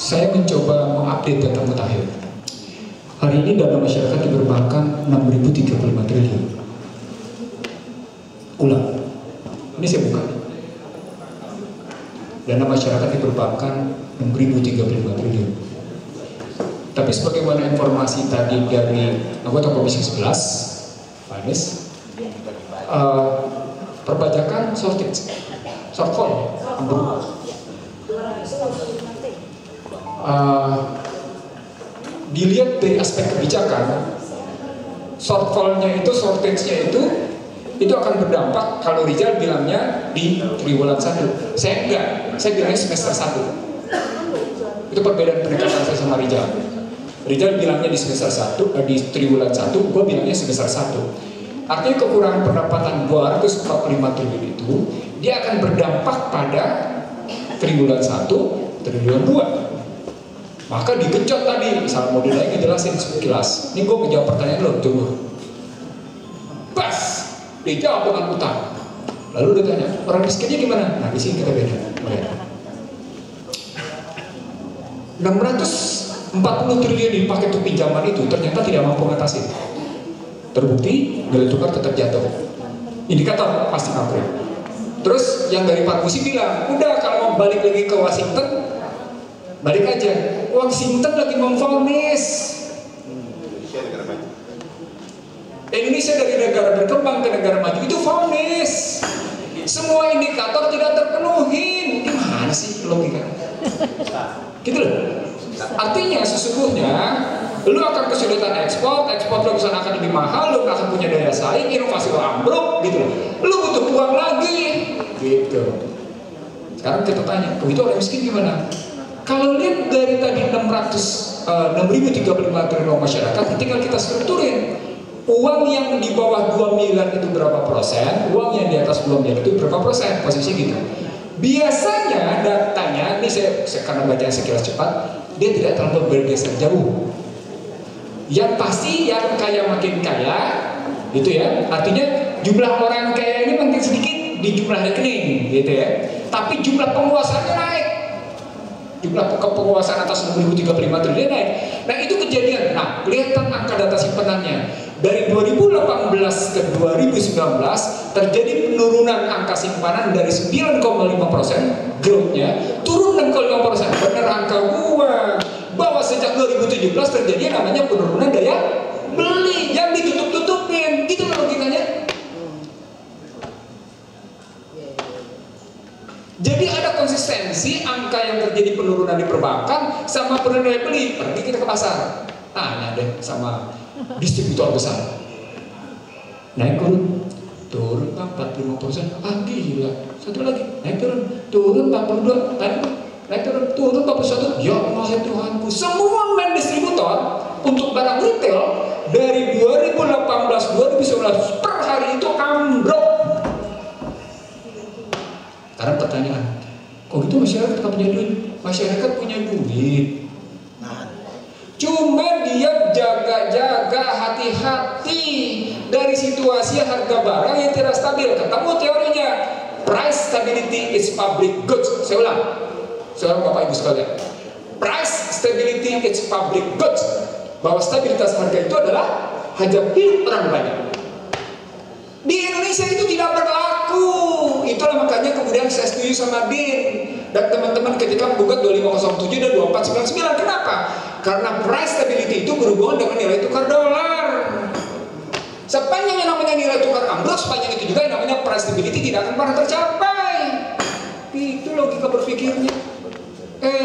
Saya mencoba mengupdate data mutakhir. Hari ini dana masyarakat di perbankan 6.035 triliun. Ulang, ini saya buka. Dana masyarakat di perbankan 6.035 triliun. Tapi sebagaimana informasi tadi dari anggota Komisi 11, Pak Anies, perpajakan shortfall, ambruk. Dilihat dari aspek kebijakan, shortfallnya itu, shortage-nya itu akan berdampak. Kalau Rizal bilangnya di triwulan 1, saya enggak, saya bilangnya semester 1. Itu perbedaan pendekatan saya sama Rizal. Rizal bilangnya di semester 1, di triwulan 1, gue bilangnya semester 1. Artinya kekurangan pendapatan 245 triliun itu dia akan berdampak pada triwulan 1, triwulan 2. Maka digenjot tadi, misalnya mau dinaikin ngejelasin sekilas. Ini gue menjawab pertanyaan lo, tunggu. Pas, dijawab dengan utang. Lalu dia tanya, orang miskinnya gimana? Nah, di sini kita beda. 640 triliun dipakai untuk pinjaman itu ternyata tidak mampu mengatasi. Terbukti nilai tukar tetap jatuh. Indikator pasti kampret. Terus yang dari Pak Musi bilang, udah kalau mau balik lagi ke Washington, balik aja. Washington lagi memvonis Indonesia dari negara berkembang ke negara maju itu vonis. Semua indikator tidak terpenuhi. Gimana sih logika? Gitu loh. Artinya sesungguhnya lu akan kesulitan ekspor lo kesana akan lebih mahal, lu akan punya daya saing, inovasi lo ambruk, gitu loh. Lu butuh uang lagi, gitu. Sekarang kita tanya, begitu orang miskin gimana? Kalau lihat dari tadi 6.035 triliun masyarakat, tinggal kita strukturin. Uang yang di bawah 2 miliar itu berapa persen, uang yang di atas 2 miliar itu berapa persen, posisi gitu. Biasanya datanya, ini saya karena baca sekilas cepat, dia tidak terlalu bergeser jauh. Yang pasti yang kaya makin kaya, gitu ya. Artinya jumlah orang kaya ini makin sedikit di jumlah rekening, gitu ya. Tapi jumlah penguasanya naik. Jumlah kepenguasaan atas 6.035 triliun naik. Nah itu kejadian. Nah kelihatan angka data simpenannya. Dari 2018 ke 2019 terjadi penurunan angka simpanan dari 9,5% growth-nya turun 6,5%. Benar angka gua bahwa sejak 2017 terjadi namanya penurunan daya beli yang ditutup-tutupin. Gitu logikanya. Jadi ada konsistensi angka yang terjadi penurunan di perbankan sama penurunan daya beli. Pergi kita ke pasar, tanya deh sama distributor besar. Naik turun 45%. Ah gila. Satu lagi naik turun 42. Naik turun 41. Ya Allah ya Tuhanku. Semua main distributor untuk barang retail dari 2018-2019 per hari itu ambruk. Sekarang pertanyaan, kok gitu masyarakat tak punya duit? Masyarakat punya duit. Cuma dia jaga-jaga hati-hati dari situasi harga barang yang tidak stabil. Ketemu teorinya, price stability is public goods. Saya ulang Bapak Ibu sekalian. Price stability is public goods. Bahwa stabilitas harga itu adalah hajat hidup orang banyak. Di Indonesia itu tidak berlaku. Itulah makanya kemudian saya setuju sama Din dan teman-teman ketika menggugat 2507 dan 2499. Kenapa? Karena price stability itu berhubungan dengan nilai tukar dolar. Sepanjang yang namanya nilai tukar ambruk, sepanjang itu juga yang namanya price stability tidak akan pernah tercapai. Itu logika berpikirnya.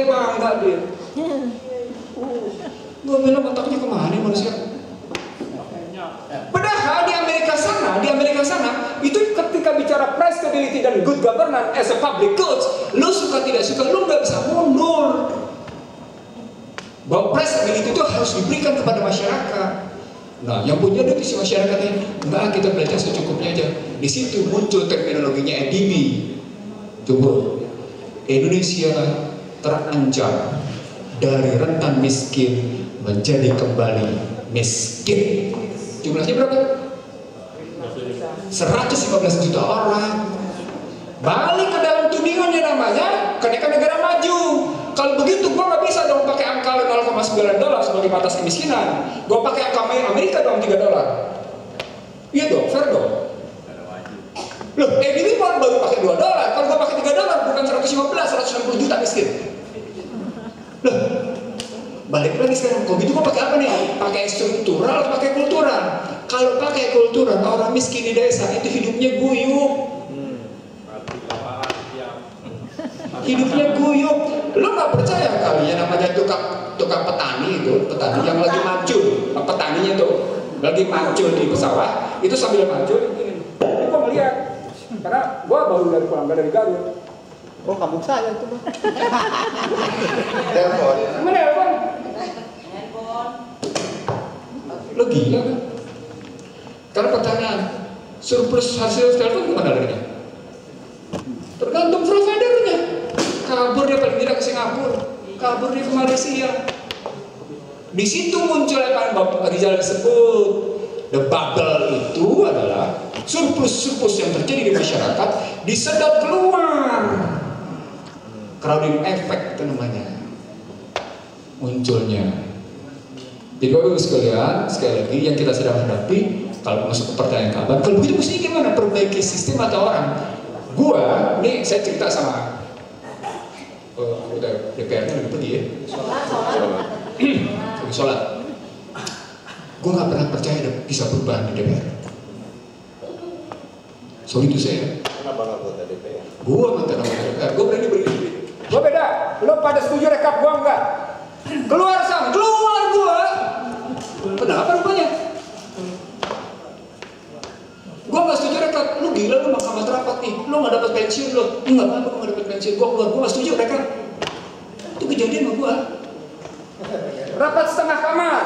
Bangga Din. Gue bilang otaknya kemana manusia? Padahal di Amerika sana itu ketika bicara price stability dan good governance as a public goods, lu suka tidak suka lu nggak bisa mundur. Bahwa price stability itu harus diberikan kepada masyarakat. Nah, yang punya duit si masyarakatnya, enggak, kita belajar secukupnya aja. Di situ muncul terminologinya NDB. Coba, Indonesia terancam dari rentan miskin menjadi kembali miskin. Jumlahnya berapa? 115 juta orang. Balik ke dalam tudingannya namanya kenaikan negara maju. Kalau Kalau begitu gue nggak bisa dong pakai angka $0,9 sebagai batas kemiskinan. Gue pakai angka Amerika dong $3. Iya dong, fair dong. Loh, ADB baru pakai $2. Kalau gue pakai $3 bukan 160 juta miskin. Loh, balik lagi sekarang. Kalau gitu gue pakai apa nih? Pakai struktural atau pakai kultural? Kalau pakai kultural, orang miskin di desa itu hidupnya guyup. Hidupnya guyup. Lo nggak percaya kali ya namanya tukang petani itu, petani yang lagi mancul, petaninya tuh lagi mancul di pesawat, itu sambil mancul ini gue melihat, karena gue baru dari Garut. Oh, kampung saya itu bang. Telepon. Mana telepon? Lo gila kan? Karena pertanyaan surplus hasil telepon kemana larinya? Tergantung providernya. Kabur dia paling tidak ke Singapura, kabur dia ke Malaysia. Di situ muncul apa yang Bapak Rizal sebut, the bubble itu adalah surplus yang terjadi di masyarakat disedot keluar. Crowding effect itu namanya munculnya. Jadi Bapak Ibu sekalian, sekali lagi yang kita sedang hadapi, kalau masuk ke pertanyaan kabar, kalau begitu mesti gimana perbaiki sistem atau orang? Gua, ini saya cerita sama anggota DPR-nya lagi pergi ya. Lagi sholat. Gue nggak pernah percaya ada bisa perubahan di DPR. Soal itu saya. Kenapa anggota DPR? Gue mantan anggota DPR. Gue berani berdiri. Gue beda. Lo pada setuju rekap gue enggak? Keluar Sam, keluar gue. Kenapa rupanya? Gue nggak setuju rekap. Lu gila lu mahkamah rapat nih. Lu nggak dapat pensiun lo. Nggak apa-apa gue nggak dapat pensiun. Gue keluar. Gue nggak setuju rekap. Itu kejadian sama gue. Rapat setengah kamar.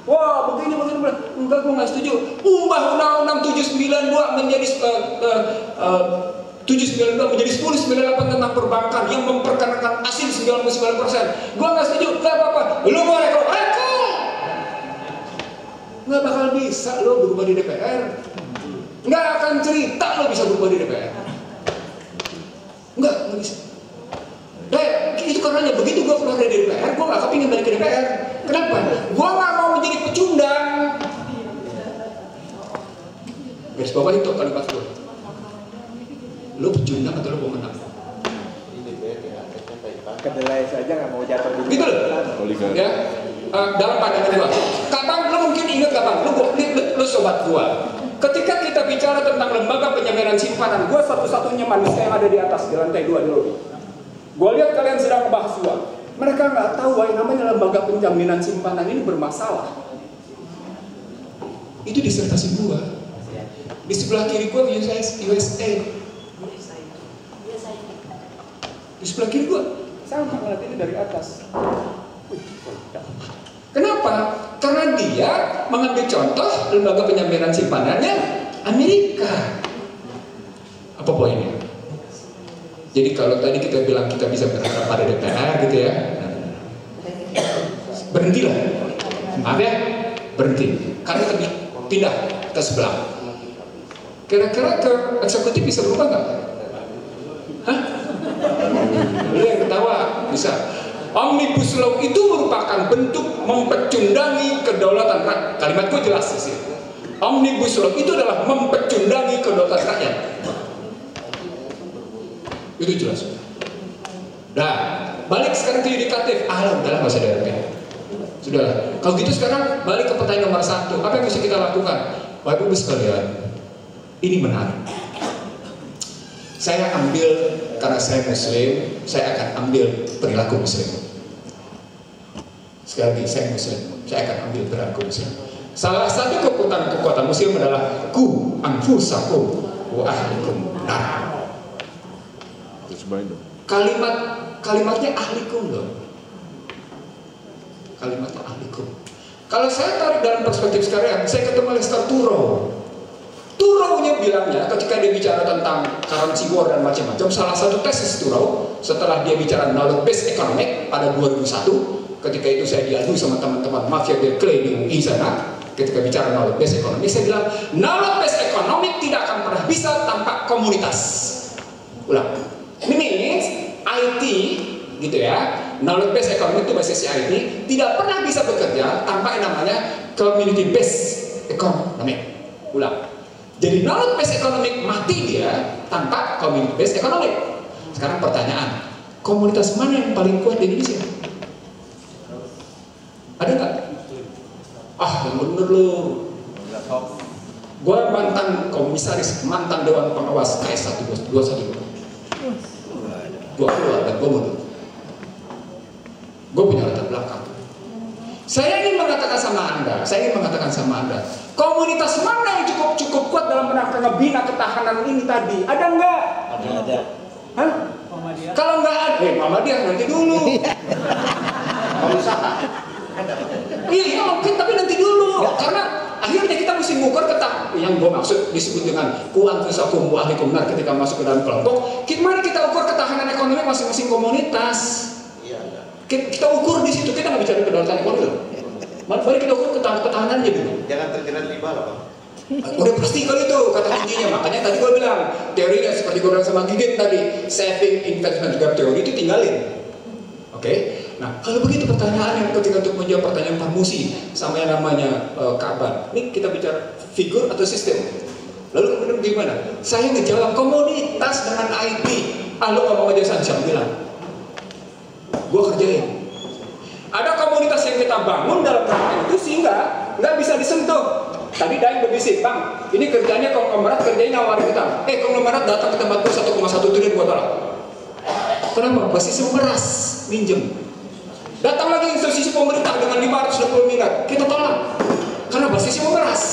Wah, begini. Enggak, gue nggak setuju. Ubah undang-undang 792 menjadi 792 menjadi 1098 tentang perbankan yang memperkenalkan asin 99%. Gue nggak setuju. Gak apa-apa. Lu mau rekor? Nggak bakal bisa lo berubah di DPR. Nggak akan cerita lo bisa berubah di DPR. Nggak bisa. Itu karenanya begitu gue keluar dari DPR, gue nggak kepingin balik ke DPR. Kenapa? Gue nggak mau menjadi pecundang. Garis bawah itu kalimat gue. Lo pecundang atau lo mau menang? Kedelai saja nggak mau jatuh di. Gitu loh. Ya. Dalam pandangan gue. Kapan lo mungkin ingat kapan? Lo sobat gue. Ketika kita bicara tentang lembaga penjaminan simpanan, gue satu-satunya manusia yang ada di atas di lantai 2 dulu. Gue lihat kalian sedang ngebahas gue. Mereka nggak tahu bahwa yang namanya lembaga penjaminan simpanan ini bermasalah. Itu disertasi gue. Di sebelah kiri gue USA. Di sebelah kiri gue sama ngeliat ini dari atas. Kenapa? Karena dia mengambil contoh lembaga penjaminan simpanannya Amerika. Apa poinnya? Jadi kalau tadi kita bilang kita bisa berharap pada DPR gitu ya, berhentilah, maaf ya, berhenti. Karena kita pindah ke sebelah. Kira-kira ke eksekutif bisa berubah nggak? Hah? Lu yang ketawa bisa. Omnibus Law itu merupakan bentuk mempecundangi kedaulatan rakyat. Kalimat gue jelas sih. Omnibus Law itu adalah mempecundangi kedaulatan rakyat. Itu jelas. Nah, balik sekarang ke yudikatif. Udahlah nggak usah DRP. Sudahlah. Kalau gitu sekarang balik ke pertanyaan nomor 1. Apa yang mesti kita lakukan? Bapak Ibu sekalian, ini menarik. Saya ambil karena saya Muslim, saya akan ambil perilaku Muslim. Sekali lagi, saya Muslim, saya akan ambil perilaku Muslim. Salah satu kekuatan Muslim adalah ku anfusakum wa ahlikum nar. Kalimatnya ahlikum loh. Kalimatnya ahlikum. Kalau saya tarik dalam perspektif sekarang, saya ketemu Lester Turow. Turow-nya bilangnya ketika dia bicara tentang currency war dan macam-macam, salah satu tesis Turow setelah dia bicara knowledge based economic pada 2001, ketika itu saya diadu sama teman-teman mafia Bill Clay di UI sana, ketika bicara knowledge based economic, saya bilang knowledge based economic tidak akan pernah bisa tanpa komunitas. Ulang. Ini means IT gitu ya, knowledge based economy itu basis IT tidak pernah bisa bekerja tanpa yang namanya community based economy. Ulang. Jadi knowledge based economy mati dia tanpa community based economy. Sekarang pertanyaan, komunitas mana yang paling kuat di Indonesia? Ada nggak? Ah, yang bener lu. Gue mantan komisaris, mantan dewan pengawas KS 121. Gue keluar dan gue mundur. Gue punya latar belakang. Saya ingin mengatakan sama Anda, komunitas mana yang cukup kuat dalam rangka ngebina ketahanan ini tadi? Ada nggak? Ada. Hah? Kalau nggak ada, Muhammadiyah nanti dulu. Kalau usaha. Iya mungkin, tapi nanti dulu. Karena akhirnya kita mesti mengukur yang gue maksud disebut dengan kuantisakum wa ahlikum nar ketika masuk ke dalam kelompok. Gimana kita ukur ketahanan ekonomi masing-masing komunitas? Kita ukur di situ, kita nggak bicara kedaulatan ekonomi. Mari kita ukur ketahanannya dulu. Jangan terjerat riba lah, Bang. Udah pasti kalau itu kata kuncinya. Makanya tadi gue bilang teorinya seperti gue bilang sama Gigit tadi, saving investment gap teori itu tinggalin. Oke? Nah kalau begitu pertanyaannya ketika untuk menjawab pertanyaan Pak Musi sama yang namanya Kaban, ini kita bicara figur atau sistem. Lalu kemudian gimana? Saya ngejawab komunitas dengan IT. Lo nggak mau ngejelasin, siapa bilang? Gue kerjain. Ada komunitas yang kita bangun dalam rangka itu sehingga nggak bisa disentuh. Tadi Daeng berbisik, Bang, ini kerjanya konglomerat, kerjanya nawarin kita. Konglomerat datang ke tempat gue 1,1 triliun buat tolak. Kenapa? Basisnya meras, minjem. Datang lagi institusi pemerintah dengan 520 miliar, kita tolak. Karena basisnya meras.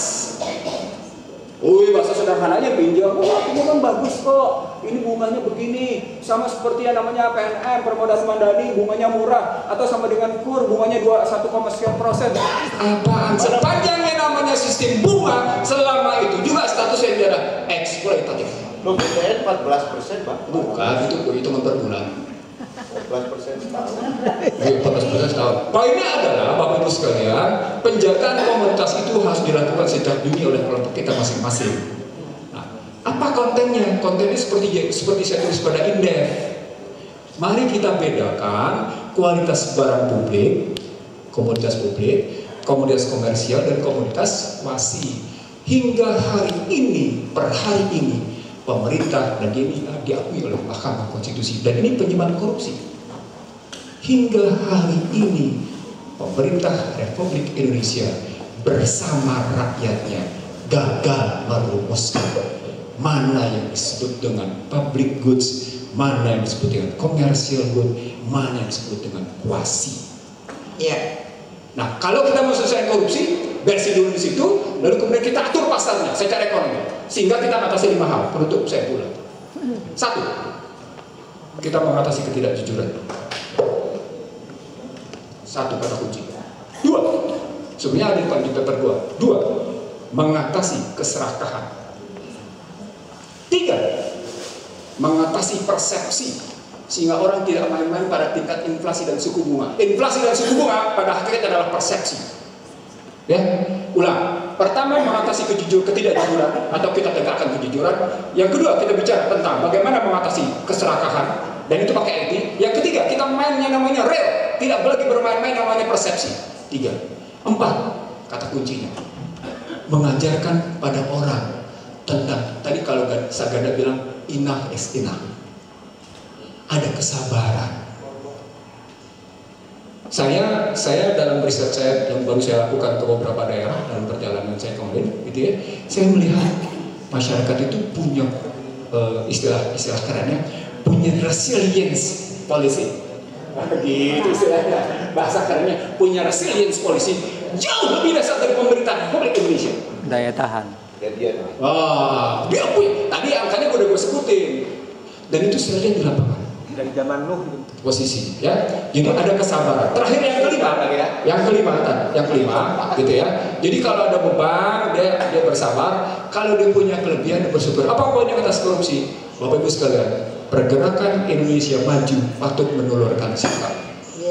Wih, bahasa sederhananya pinjam, ini kan bagus kok, ini bunganya begini, sama seperti yang namanya PNM, permodalan mandani, bunganya murah, atau sama dengan KUR, bunganya 1,sekian%. Apaan? Sepanjangnya namanya sistem bunga, selama itu juga statusnya dia ada eksploitatif. Lo BPN 14%, Bang. Bukan, itu hitungan per bulan. 14% setahun. 14% setahun. Poinnya adalah Bapak Ibu sekalian, penjagaan komunitas itu harus dilakukan sejak dini oleh kelompok kita masing-masing. Nah, apa kontennya? Kontennya seperti saya tulis pada indef. Mari kita bedakan kualitas barang publik, komoditas publik, komoditas komersial dan komoditas wasi. Hingga hari ini, per hari ini, pemerintah dan ini diakui oleh Mahkamah Konstitusi dan ini penyimpangan korupsi. Hingga hari ini pemerintah Republik Indonesia bersama rakyatnya gagal merumuskan mana yang disebut dengan public goods, mana yang disebut dengan commercial good, mana yang disebut dengan kuasi. Ya. Nah, kalau kita mau selesai korupsi, versi dulu di situ, lalu kemudian kita atur pasarnya secara ekonomi, sehingga kita mengatasi 5 hal. Penutup saya pulang. 1, kita mengatasi ketidakjujuran. 1 kata kunci. 2, sebenarnya ada di paper 2. 2, mengatasi keserakahan. 3, mengatasi persepsi sehingga orang tidak main-main pada tingkat inflasi dan suku bunga. Inflasi dan suku bunga pada hakikatnya adalah persepsi. Ya, ulang. Pertama, mengatasi ketidakjujuran atau kita tegakkan kejujuran. Yang kedua, kita bicara tentang bagaimana mengatasi keserakahan dan itu pakai IT. Yang ketiga, kita mainnya namanya real, tidak lagi bermain-main namanya persepsi. 3, 4, kata kuncinya mengajarkan pada orang tentang tadi kalau Saganda bilang enough is enough. Ada kesabaran. Saya dalam riset saya yang baru saya lakukan ke beberapa daerah dalam perjalanan saya kemarin, gitu ya, saya melihat masyarakat itu punya istilah kerennya, punya resilience policy, gitu istilahnya, bahasa kerennya, punya resilience policy jauh lebih dasar dari pemerintah Republik Indonesia. Daya tahan. Wah, dia punya. Tadi angkanya udah gue sebutin, dan itu saya lihat di lapangan. Dari zaman Nuh Posisi, ya. Jadi ada kesabaran. Terakhir yang kelima, gitu ya. Jadi kalau ada beban, dia bersabar. Kalau dia punya kelebihan, dia bersyukur. Apa poinnya atas korupsi? Bapak Ibu sekalian, pergerakan Indonesia maju patut menelurkan sikap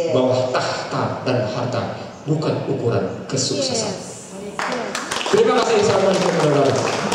bahwa tahta dan harta bukan ukuran kesuksesan. Terima kasih. Assalamualaikum warahmatullahi wabarakatuh.